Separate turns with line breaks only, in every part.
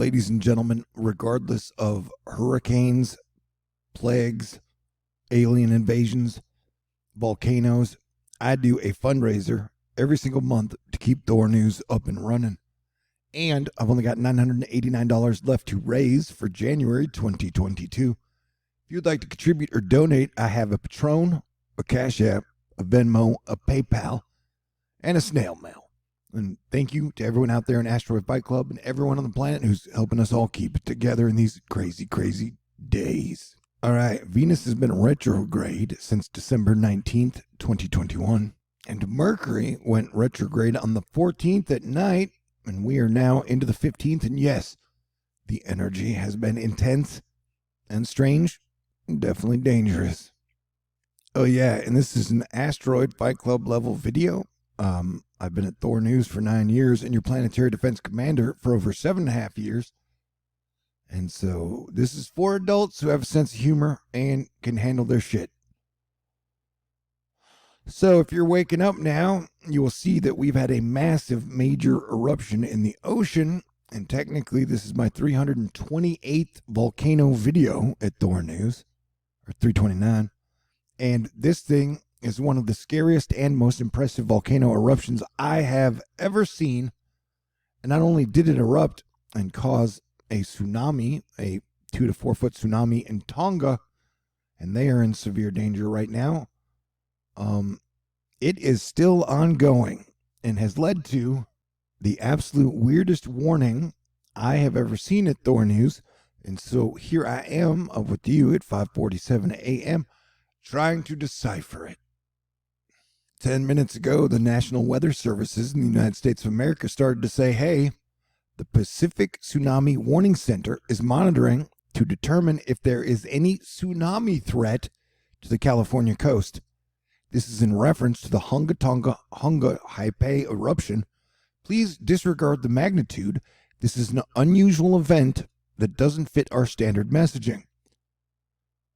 ladies and gentlemen, regardless of hurricanes, plagues, alien invasions, volcanoes, I do a fundraiser every single month to keep THORnews up and running. And I've only got $989 left to raise for January 2022. If you'd like to contribute or donate, I have a Patron, a CashApp, a Venmo, a PayPal, and a snail mail. And thank you to everyone out there in Asteroid Fight Club and everyone on the planet who's helping us all keep it together in these crazy, crazy days. All right, Venus has been retrograde since December 19th, 2021. And Mercury went retrograde on the 14th at night, and we are now into the 15th. And yes, the energy has been intense and strange, and definitely dangerous. Oh yeah, and this is an Asteroid Fight Club level video. I've been at THORnews for 9 years and your planetary defense commander for over 7.5 years. And so this is for adults who have a sense of humor and can handle their shit. So if you're waking up now, you will see that we've had a massive major eruption in the ocean. And technically this is my 328th volcano video at THORnews, or 329. And this thing is one of the scariest and most impressive volcano eruptions I have ever seen. And not only did it erupt and cause a tsunami, a 2 to 4 foot tsunami in Tonga, and they are in severe danger right now, it is still ongoing and has led to the absolute weirdest warning I have ever seen at THORnews. And so here I am with you at 5:47 a.m. trying to decipher it. 10 minutes ago, the National Weather Services in the United States of America started to say, hey, the Pacific Tsunami Warning Center is monitoring to determine if there is any tsunami threat to the California coast. This is in reference to the Tonga Haipai eruption. Please disregard the magnitude. This is an unusual event that doesn't fit our standard messaging.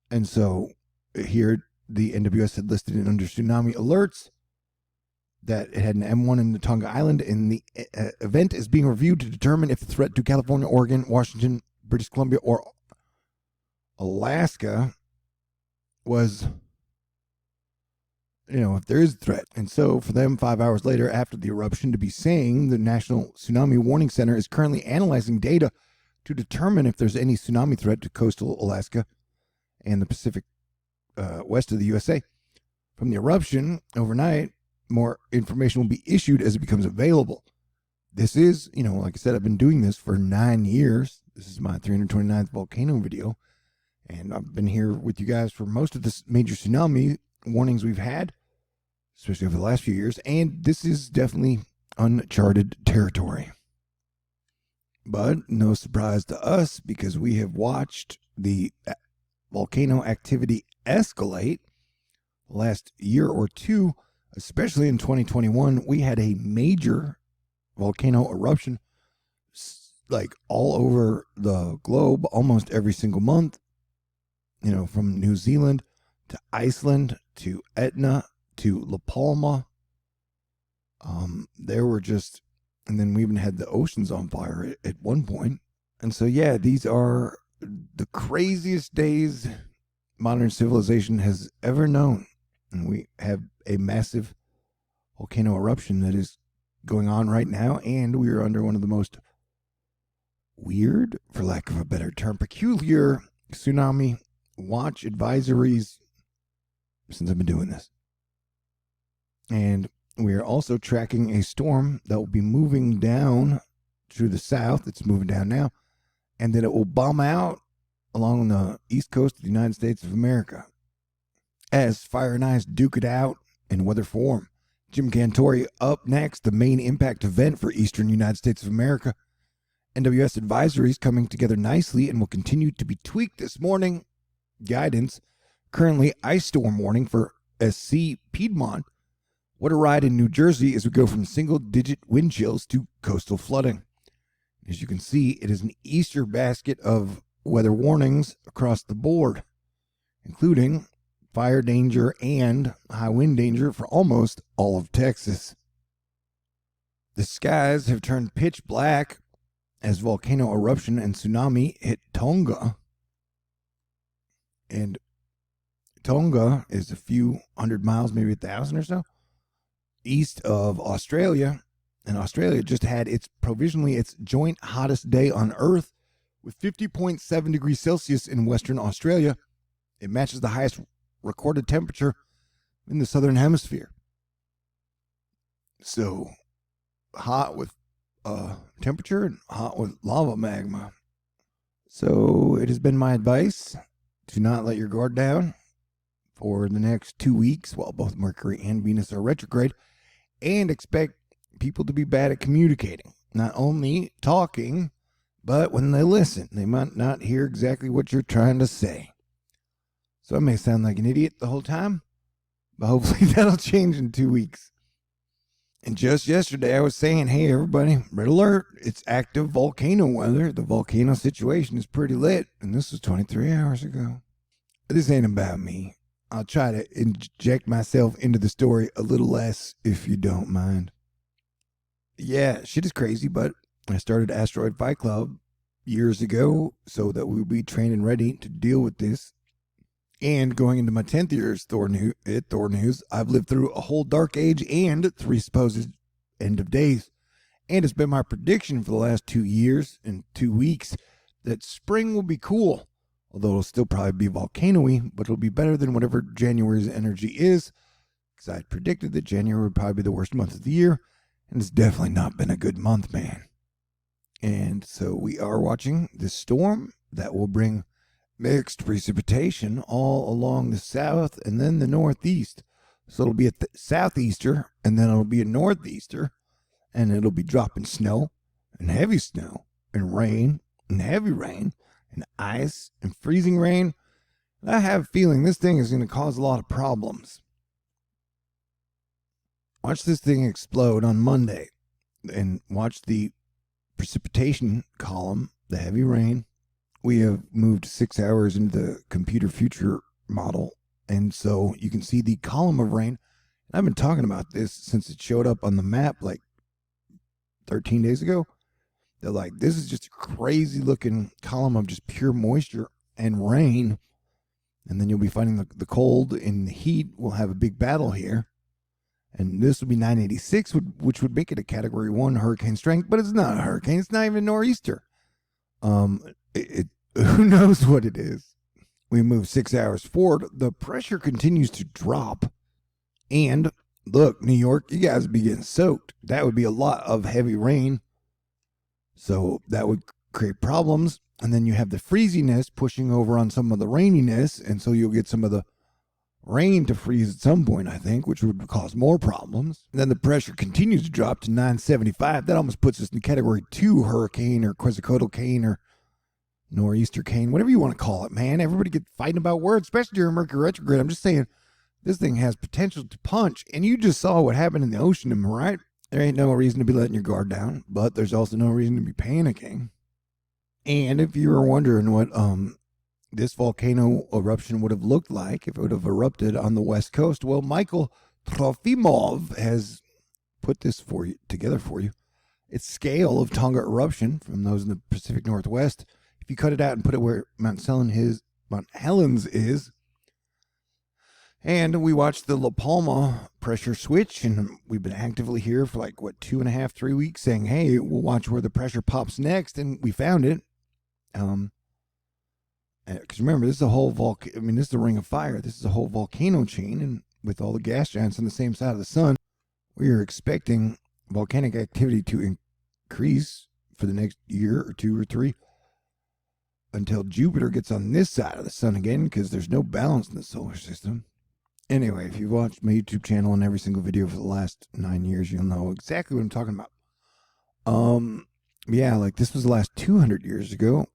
And so here the NWS had listed it under tsunami alerts that it had an M1 in the Tonga Island, and the event is being reviewed to determine if the threat to California, Oregon, Washington, British Columbia, or Alaska was, if there is a threat. And so for them, 5 hours later after the eruption, to be saying the National Tsunami Warning Center is currently analyzing data to determine if there's any tsunami threat to coastal Alaska and the Pacific west of the USA. From the eruption overnight, more information will be issued as it becomes available. This is, like I said, I've been doing this for 9 years. This is my 329th volcano video, and I've been here with you guys for most of this major tsunami warnings we've had, especially over the last few years, and this is definitely uncharted territory. But no surprise to us, because we have watched the volcano activity escalate the last year or two. Especially in 2021, we had a major volcano eruption like all over the globe, almost every single month, from New Zealand to Iceland to Etna to La Palma. There were just, and then we even had the oceans on fire at one point. And so, yeah, these are the craziest days modern civilization has ever known. And we have a massive volcano eruption that is going on right now, and we are under one of the most weird, for lack of a better term, peculiar tsunami watch advisories since I've been doing this. And we are also tracking a storm that will be moving down to the south. It's moving down now, and then it will bomb out along the east coast of the United States of America. As Fire and Ice duke it out in weather form. Jim Cantori up next, the main impact event for eastern United States of America. NWS advisories coming together nicely and will continue to be tweaked this morning. Guidance, currently ice storm warning for SC Piedmont. What a ride in New Jersey as we go from single-digit wind chills to coastal flooding. As you can see, it is an Easter basket of weather warnings across the board, including fire danger and high wind danger for almost all of Texas. The skies have turned pitch black as volcano eruption and tsunami hit Tonga. And Tonga is a few hundred miles, maybe 1,000 or so, east of Australia. And Australia just had provisionally its joint hottest day on Earth with 50.7 degrees Celsius in Western Australia. It matches the highest recorded temperature in the Southern Hemisphere. So hot with temperature and hot with lava magma. So it has been my advice to not let your guard down for the next 2 weeks while both Mercury and Venus are retrograde, and expect people to be bad at communicating. Not only talking, but when they listen, they might not hear exactly what you're trying to say. So I may sound like an idiot the whole time, but hopefully that'll change in 2 weeks. And just yesterday I was saying, hey everybody, red alert, it's active volcano weather. The volcano situation is pretty lit, and this was 23 hours ago. This ain't about me. I'll try to inject myself into the story a little less if you don't mind. Yeah, shit is crazy, but I started Asteroid Fight Club years ago so that we would be trained and ready to deal with this. And going into my 10th year at THORnews, I've lived through a whole dark age and 3 supposed end of days. And it's been my prediction for the last 2 years and 2 weeks that spring will be cool. Although it'll still probably be volcano-y, but it'll be better than whatever January's energy is. Because I had predicted that January would probably be the worst month of the year. And it's definitely not been a good month, man. And so we are watching this storm that will bring mixed precipitation all along the south and then the northeast. So it'll be a southeaster, and then it'll be a northeaster, and it'll be dropping snow and heavy snow and rain and heavy rain and ice and freezing rain. And I have a feeling this thing is going to cause a lot of problems. Watch this thing explode on Monday and watch the precipitation column, the heavy rain. We have moved 6 hours into the computer future model, and so you can see the column of rain. I've been talking about this since it showed up on the map like 13 days ago. They're like, this is just a crazy looking column of just pure moisture and rain. And then you'll be finding the cold and the heat will have a big battle here. And this would be 986, which would make it a Category 1 hurricane strength, but it's not a hurricane. It's not even a nor'easter. Who knows what it is? We move 6 hours forward. The pressure continues to drop. And look, New York, you guys would be getting soaked. That would be a lot of heavy rain. So that would create problems. And then you have the freeziness pushing over on some of the raininess. And so you'll get some of the rain to freeze at some point, I think, which would cause more problems. And then the pressure continues to drop to 975. That almost puts us in Category 2 hurricane or quetzalcoatl cane or nor'easter cane, whatever you want to call it, man. Everybody get fighting about words, especially during Mercury retrograde. I'm just saying, this thing has potential to punch, and you just saw what happened in the ocean, am I right? There ain't no reason to be letting your guard down, but there's also no reason to be panicking. And if you were wondering what this volcano eruption would have looked like if it would have erupted on the west coast, well, Michael Trofimov has put this together for you. It's scale of Tonga eruption from those in the Pacific Northwest. If you cut it out and put it where Mount Helens is, and we watched the La Palma pressure switch, and we've been actively here for like, 2.5, 3 weeks saying, hey, we'll watch where the pressure pops next, and we found it. Because remember, this is a whole this is a ring of fire. This is a whole volcano chain, and with all the gas giants on the same side of the sun, we are expecting volcanic activity to increase for the next year or 2 or 3 until Jupiter gets on this side of the sun again, because there's no balance in the solar system. Anyway, if you've watched my YouTube channel and every single video for the last 9 years, you'll know exactly what I'm talking about. Yeah, like this was the last 200 years ago.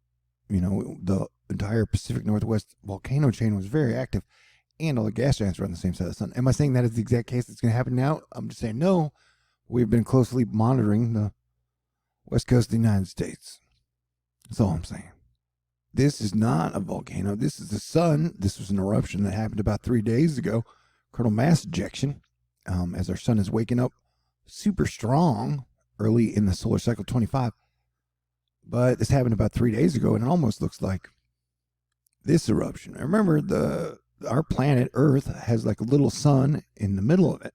You know, the entire Pacific Northwest volcano chain was very active, and all the gas giants were on the same side of the sun. Am I saying that is the exact case that's going to happen now? I'm just saying no. We've been closely monitoring the west coast of the United States. That's all I'm saying. This is not a volcano. This is the sun. This was an eruption that happened about 3 days ago. Coronal mass ejection, as our sun is waking up super strong early in the solar cycle 25. But this happened about 3 days ago, and it almost looks like this eruption. Remember, our planet Earth has like a little sun in the middle of it.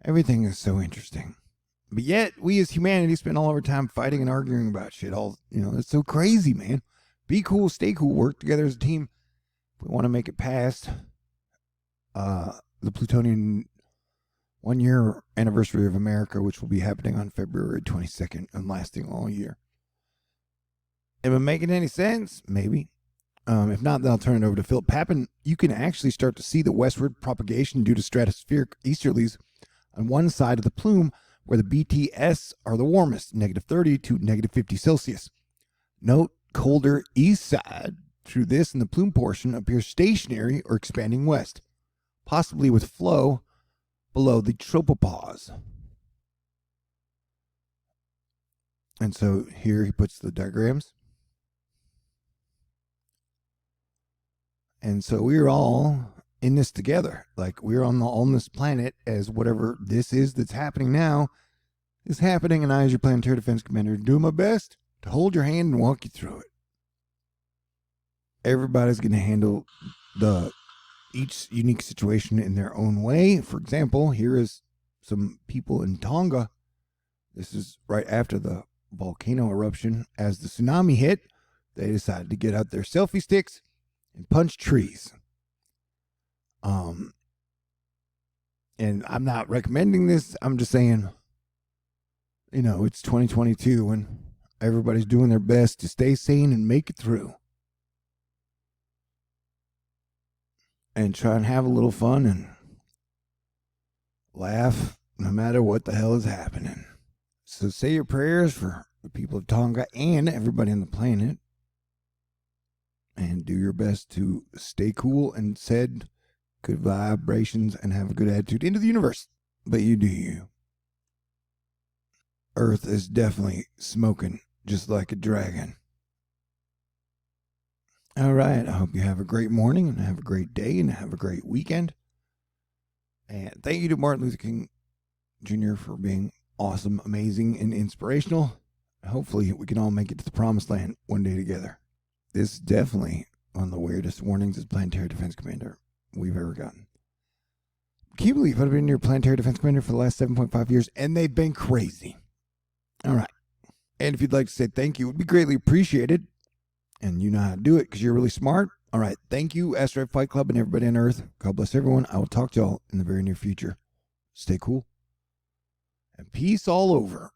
Everything is so interesting. But yet, we as humanity spend all of our time fighting and arguing about shit. It's so crazy, man. Be cool, stay cool, work together as a team. If we want to make it past the plutonian 1-year anniversary of America, which will be happening on February 22nd and lasting all year. Am I making any sense? Maybe. If not, then I'll turn it over to Philip Pappen. You can actually start to see the westward propagation due to stratospheric easterlies on one side of the plume where the BTS are the warmest, -30 to -50 Celsius. Note, colder east side through this and the plume portion appears stationary or expanding west, possibly with flow below the tropopause. And so here he puts the diagrams. And so we're all in this together. Like we're on this planet as whatever this is that's happening now is happening. And I, as your Planetary Defense Commander, do my best to hold your hand and walk you through it. Everybody's going to handle each unique situation in their own way. For example, here is some people in Tonga. This is right after the volcano eruption. As the tsunami hit, they decided to get out their selfie sticks and punch trees. And I'm not recommending this. I'm just saying, it's 2022 and everybody's doing their best to stay sane and make it through. And try and have a little fun and laugh no matter what the hell is happening. So say your prayers for the people of Tonga and everybody on the planet. And do your best to stay cool and send good vibrations and have a good attitude into the universe. But you do you. Earth is definitely smoking just like a dragon. All right. I hope you have a great morning and have a great day and have a great weekend. And thank you to Martin Luther King Jr. for being awesome, amazing, and inspirational. Hopefully we can all make it to the promised land one day together. This is definitely one of the weirdest warnings as Planetary Defense Commander we've ever gotten. Can you believe I've been your Planetary Defense Commander for the last 7.5 years, and they've been crazy. All right. And if you'd like to say thank you, it would be greatly appreciated. And you know how to do it because you're really smart. All right. Thank you, Asteroid Fight Club and everybody on Earth. God bless everyone. I will talk to y'all in the very near future. Stay cool. And peace all over.